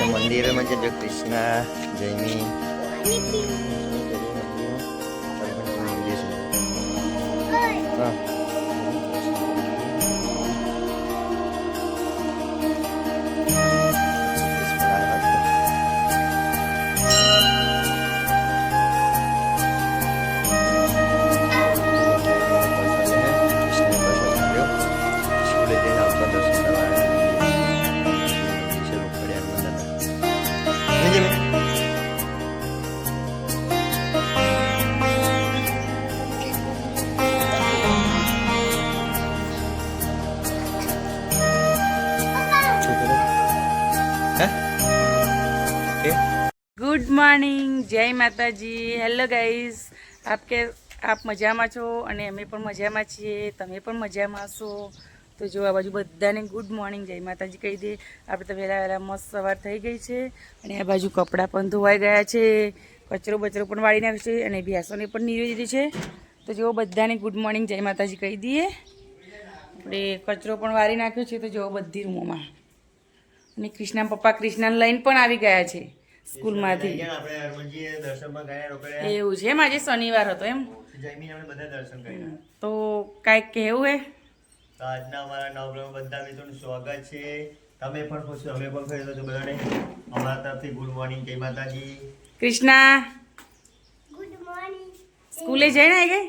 मंदिर म्हणजे जो कृष्णा जैनी गुड मॉर्निंग जय माताजी हेलो गाइस आप मजाમાં છો અને અમે પણ મજામાં છીએ તમે પણ મજામાં છો તો જો આ બાજુ બધાને ગુડ મોર્નિંગ જય માતાજી કહી દે આપણે તો વહેલા વહેલા મસ્ત સવાર થઈ ગઈ છે અને આ બાજુ કપડાં પણ ધોવાઈ ગયા છે કચરો બચરો પણ વાળી નાખ્યો છે અને ભેંસોને પણ નીરવી દીધી છે તો જો બધાને ગુડ મોર્નિંગ જય માતાજી કહી દઈએ આપણે કચરો પણ વાળી નાખ્યો છે તો જો બધી રૂમોમાં અને કૃષ્ણા પપ્પા કૃષ્ણાને લઈને પણ આવી ગયા છે સ્કૂલમાંથી એવું છે એમ આજે શનિવાર હતો એમ તો કાંઈક કહેવું હે તો આજના અમારા નવગ્રહ બધા મિત્રોનું સ્વાગત છે તમે પણ ખુશ અમે પણ ખુશ છો બધાને અમારા તરફથી ગુડ મોર્નિંગ જય માતાજી કૃષ્ણા ગુડ મોર્નિંગ સ્કૂલે જઈને આવી ગઈ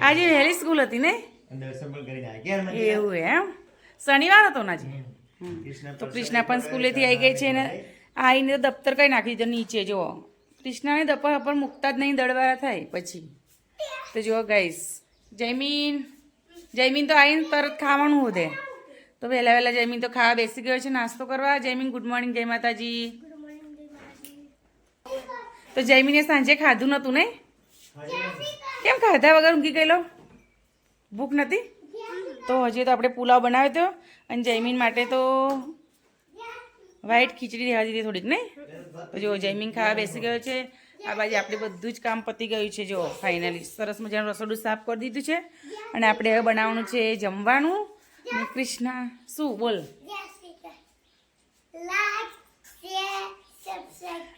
આજે વહેલી સ્કૂલ હતી ને દર્શન પણ કરીને આવી ગયા એવું એમ શનિવાર હતો ને આજે તો કૃષ્ણા પણ સ્કૂલેથી આવી ગઈ છે ને આવીને દફતર કઈ નાખી દીધું નીચે જુઓ કૃષ્ણાને દફતર પર મૂકતા જ નહીં દળવાળા થાય પછી તો જુઓ ગાઈસ જયમીન તો આવીને તરત ખાવાનું હોતે તો વહેલા વહેલા જયમીન તો ખાવા બેસી ગયો છે નાસ્તો કરવા જયમીન ગુડ મોર્નિંગ જય માતાજી તો જયમીને સાંજે ખાધું નહોતું ને કેમ ખાધા વગર ઊંઘી ગયેલો ભૂખ નથી તો હજી તો આપણે પુલાવ બનાવ્યો હતો અને જયમીન માટે તો વ્હાઈટ ખીચડી રહેવા દીધી થોડીક ને તો જો જયમીન ખાવા બેસી ગયો છે આ બાજુ આપણે બધું જ કામ પતી ગયું છે જો ફાઇનલી સરસ મજાનું રસોડું સાફ કરી દીધું છે અને આપણે હવે બનાવવાનું છે જમવાનું અને કૃષ્ણા શું બોલ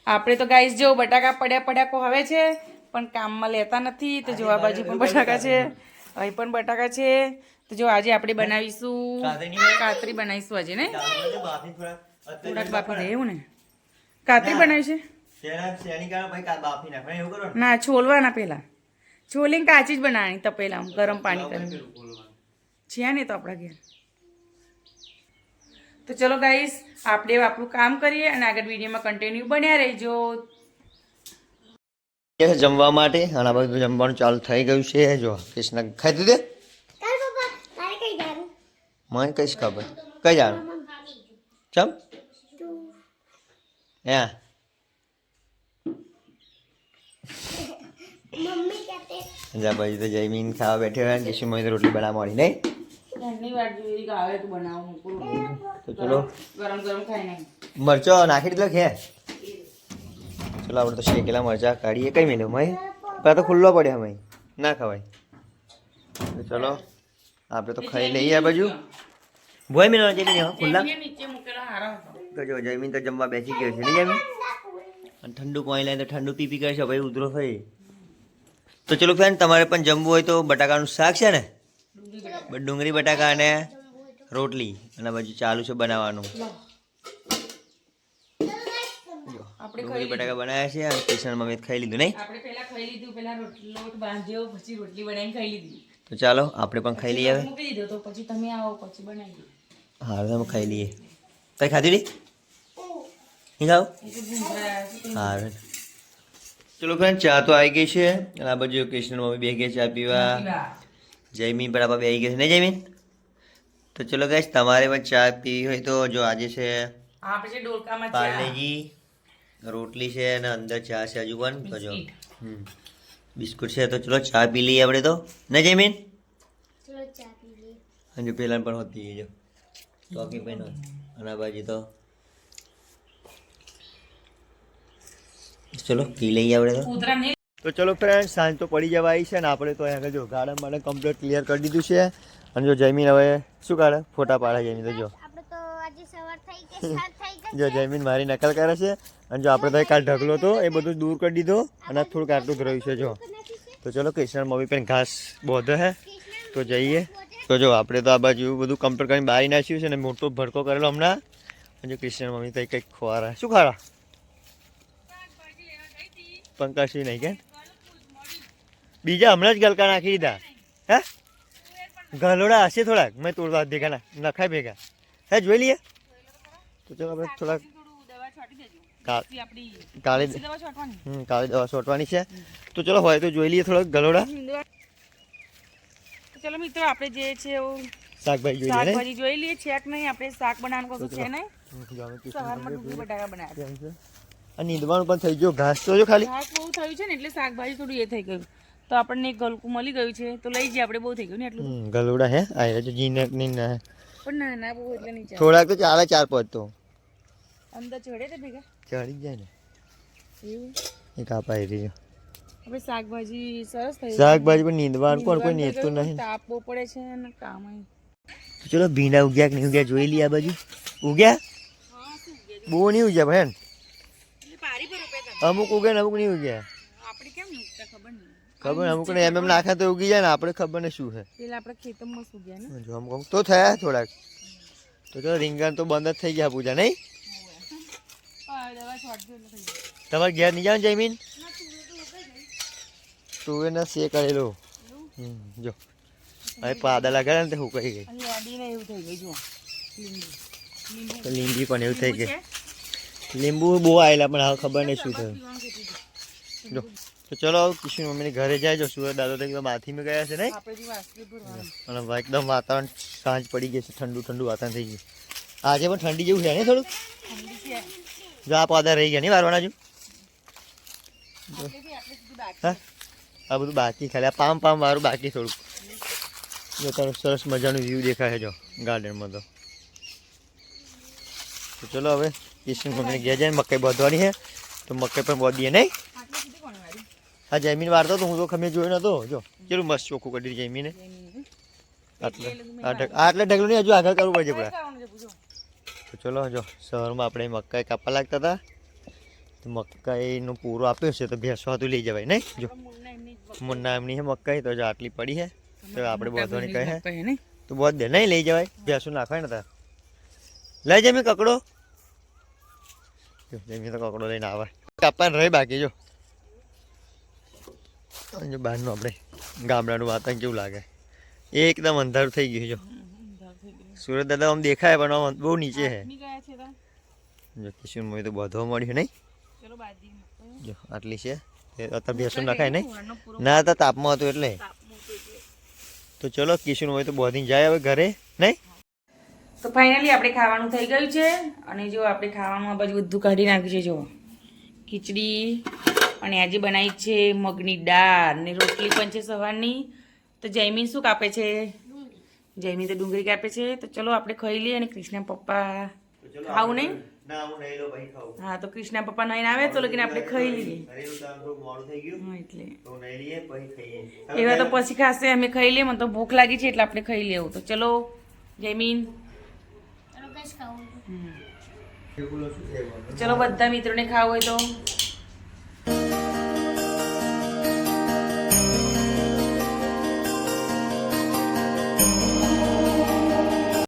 આપણે તો ગાઈસ જો બટાકા પડ્યા હવે છે પણ કામમાં લેતા નથી તો જો આ બાજુ પણ બટાકા છે અહીં પણ બટાકા છે તો જો આજે આપણે બનાવીશું કાતરી બનાવીશું આજે ને થોડાક બાફી દે એવું ને કાતરી બનાવી છે ના છોલવાના પેલા છોલીને કાચી જ બનાવવાની તપેલા ગરમ પાણી કરીને છે ને તો આપણા ઘેર તો ચલો ગાઈસ આપણે આપણું કામ કરીએ અને આગળ વિડીયોમાં કન્ટિન્યુ બન્યા રહેજો જમવા માટે અને બધું જમવાનું ચાલુ થઈ ગયું છે જો કૃષ્ણ ખાઈ દીધે મને કઈશ ખબર કઈ જાણ ચમ Yeah. જા ભાઈ તો જયમીન ખાવા બેઠે હોય કે શું મમ્મી રોટલી બનાવવા મળી નહીં તો ચલો ગરમ ગરમ ખાઈને મરચો નાખી દીધો ખે ચલો આપણે તો શેકેલા મરચા કાઢીએ કઈ મેલ્યો મય પેલા તો ખુલ્લો પડ્યો મય ના ખવાય તો ચલો આપણે તો ખાઈ લઈએ આ બાજુ ભોય મેળવા જઈને ખુલ્લા નીચે મૂકેલા હારા હતો તો જો જયમીન તો જમવા બેસી ગયો છે નહીં જયમીન અને ઠંડુ પાણી લઈને તો ઠંડુ પી કરે છે ભાઈ ઉધરો થઈ તો ચલો ફ્રેન્ડ તમારે પણ જમવું હોય તો બટાકાનું શાક છે ને ડુંગળી બટાકા અને રોટલી અને બાજુ ચાલુ છે બનાવવાનું ડુંગળી બટાકા બનાવ્યા છે અને કિશન મમ્મી ખાઈ લીધું નહીં આપણે પહેલા ખાઈ લીધું પેલા લોટ બાંધ્યો પછી રોટલી બનાવીને ખાઈ લીધી તો ચાલો આપણે પણ ખાઈ લઈએ હવે મૂકી દીધો તો પછી તમે આવો પછી બનાવી હા તમે ખાઈ લઈએ કઈ ખાધી રી નહીં ખાવ હા ચલો ફ્રેન્ડ ચા તો આવી ગઈ છે આ બાજુ કૃષ્ણ મમ્મી બે ગયા ચા પીવા જયમીન બરાબર બે આવી ગયા છે નહીં જયમીન તો ચલો ગાઈસ તમારે પણ ચા પીવી હોય તો જો આજે છે આપણે ડોલકામાં પાર્લેજી રોટલી છે અને અંદર ચા છે હજુ પણ તો જો બિસ્કુટ છે તો ચલો ચા પી લઈએ આપણે તો નહીં જયમીન હજુ પેલા પણ હોતી જો ટોકી પેન અને બાજુ તો ચલો પી લઈએ આપણે તો ચલો ફ્રેન્ડ સાંજ તો પડી જવા આવી છે ને આપણે તો અહીંયા જો ગાર્ડન માટે કમ્પ્લીટ ક્લિયર કરી દીધું છે અને જો જયમીન હવે શું કાઢે ફોટા પાડે જયમીન તો જો આપણે તો આજે સવાર થઈ જો જયમીન મારી નકલ કરે છે અને જો આપણે તો કાલ ઢગલો તો એ બધું દૂર કરી દીધો અને થોડુંક આટલું જ રહ્યું છે જો. તો ચલો કૃષ્ણ મમ્મી પણ ઘાસ બોધે હે તો જઈએ. તો જો આપણે તો આ બાજુ બધું કમ્પ્લીટ કરીને બારી નાખ્યું છે ને મોટો ભડકો કરેલો હમણાં. અને કૃષ્ણ મમ્મી તો કંઈક ખોવારા શું ખારા પંકજસિંહ નહીં કે બીજા હમણાં જ ગલકા નાખી દીધા હે ગલોડા હશે થોડાક મેં તોડવા ભેગા ના નખાય ભેગા હે જોઈ લઈએ. તો ચાલો આપણે થોડાક કાળી દવા છોટવાની છે. તો ચલો હોય તો જોઈ લઈએ થોડાક ગલોડા. ચલો મિત્રો આપણે જે છે શાકભાજી જોઈ લઈએ છે કે નહીં. આપણે શાક બનાવવાનું કશું છે નહીં. સવારમાં ડુંગળી બટાકા બનાવ્યા અને નીંદવાનું પણ થઈ ગયો ઘાસ તો જો ખાલી ઘાસ બહુ થયું છે ને એટલે શાકભાજી થોડું એ થઈ ગયું. તો આપણને એક ગલકું મળી ગયું છે તો લઈ જઈએ આપણે. બહુ થઈ ગયું ને એટલું ગલોડા હે આ જો જીનક ની ના પણ ના ના બહુ એટલે નહીં ચાલે. થોડાક તો ચાલે 4-5 તો અંદર ચડે તે ભેગા ચડી જ જાય ને એવું એક આપાઈ રહ્યો. આપણે શાકભાજી સરસ થઈ શાકભાજી પણ નીંદવાનું પણ કોઈ નીંદતું નહીં. તાપ બહુ પડે છે અને કામ તો ચલો ભીંડા ઉગ્યા કે નહીં ઉગ્યા જોઈ લઈએ. આ બાજુ ઉગ્યા બહુ નહીં ઉગ્યા ભાઈ અમુક ઉગે ને અમુક નહીં ઉગ્યા. આપણે કેમ નહીં ઉગતા ખબર નહીં. ખબર અમુક ને એમ નાખે તો ઉગી જાય ને આપણે ખબર ને શું છે. પેલા આપણે ખેતરમાં ઉગ્યા ને જો અમુક તો થયા થોડાક. તો ચલો રીંગણ તો બંધ જ થઈ ગયા પૂજા નહીં. તમારે ઘેર નહીં જાવ જયમીન તું એને શે કરેલો જો હવે પાદા લગાડે ને તે હુકાઈ ગઈ. લીંબી પણ એવું થઈ ગઈ. લીંબુ બહુ આવેલા પણ હવે ખબર નહીં શું થયું. જો તો ચલો કિશન મમ્મીને ઘરે જાય. જો સુરત દાદો તો એકદમ હાથીમાં ગયા છે નહીં અને એકદમ વાતાવરણ સાંજ પડી ગઈ છે. ઠંડુ ઠંડુ વાતાવરણ થઈ ગયું. આજે પણ ઠંડી જેવું છે ને થોડુંક. જો આ પાદા રહી ગયા નહીં વારવાના જો હા આ બધું બાકી ખાલી આ પામ વાળું બાકી થોડુંક. જો તારું સરસ મજાનું વ્યૂ દેખાય છે જો ગાર્ડનમાં. તો ચલો હવે કિશન મમ્મીને ગયા જાય. મકાઈ બાંધવાની છે તો મકાઈ પણ બાંધીએ નહીં. હા જયમીન વાળતો તો હું તો ખમે જોયો નતો. જો કેટલું મસ્ત ચોખ્ખું કરી દીધું જયમીને. આટલે ઢગલો નહીં હજુ આગળ કરવું પડશે પડે. તો ચલો જો શહેરમાં આપણે મકાઈ કાપવા લાગતા હતા તો મકાઈનું પૂરો આપ્યો છે તો ભેંસો હતું લઈ જવાય નહીં. જો મુન્ના એમની છે મકાઈ તો જો આટલી પડી છે તો આપણે બાંધવાની કહે તો બહુ દે નહીં લઈ જવાય. ભેંસો નાખવાય ને તાર લઈ જમી કકડો. જમી તો કકડો લઈને આવે કાપવાનું રહી બાકી. જો જો બહારનું આપણે ગામડાનું વાતાવરણ કેવું લાગે એકદમ અંધારું થઈ ગયું. જો સુરત દાદા આમ દેખાય પણ આમ બહુ નીચે છે. જો કિશન મમ્મી તો બધો મળ્યું નહીં. જો આટલી છે અત્યારે ભેંસો નખાય નહીં ના હતા તાપમાં હતું એટલે. તો ચલો કિશન મમ્મી તો બોધીને જાય હવે ઘરે નહીં. તો ફાઇનલી આપણે ખાવાનું થઈ ગયું છે અને જો આપણે ખાવાનું આ બાજુ બધું કાઢી નાખ્યું છે. જો ખીચડી અને આજે બનાવી છે મગની દાળ ને રોટલી પણ છે સવારની. તો જયમીન શું કાપે છે? જયમીન તો ડુંગળી કાપે છે. તો ચલો આપણે ખાઈ લઈએ. અને કૃષ્ણ પપ્પા ખાવું નહીં. હા તો કૃષ્ણ પપ્પા નહીં આવે તો લગીને આપણે ખાઈ લઈએ. એટલે એવા તો પછી ખાશે અમે ખાઈ લઈએ. મને તો ભૂખ લાગી છે એટલે આપણે ખાઈ લેવું. તો ચલો જયમીન ચલો બધા મિત્રોને ખાવું હોય તો